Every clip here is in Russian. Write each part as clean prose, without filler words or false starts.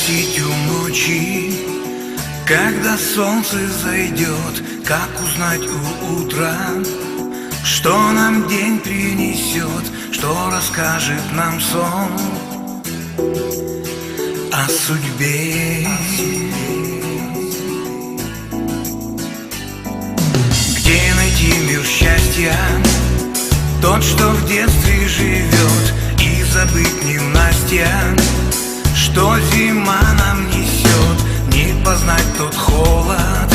спросить у ночи, когда солнце зайдет, как узнать у утра, что нам день принесет, что расскажет нам сон о судьбе. Где найти мир счастья, тот, что в детстве живет, и забыть ненастья, что зима нам несет, не познать тот холод,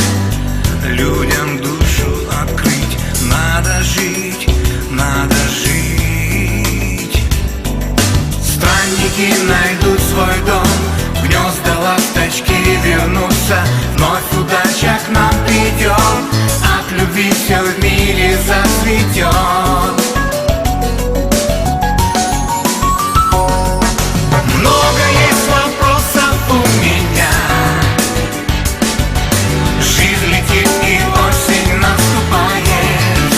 людям душу открыть. Надо жить, надо жить. Странники найдут свой дом, в гнезда ласточки вернутся, вновь удача к нам придет, от любви все в мире зацветет. Много есть вопросов у меня, жизнь летит и осень наступает,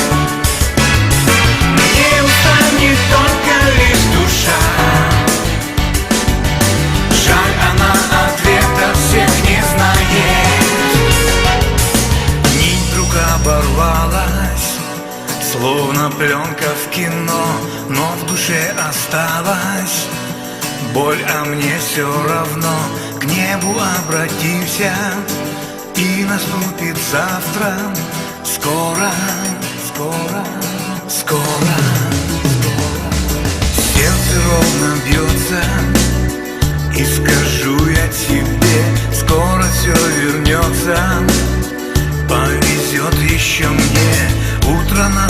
не устанет только лишь душа, жаль, она ответа всех не знает. Нить вдруг оборвалась, словно пленка в кино, но в душе осталась боль, а мне все равно. К небу обратимся, и наступит завтра. Скоро, скоро, скоро, скоро. Сердце ровно бьется, и скажу я тебе, скоро все вернется. Повезет еще мне, утро на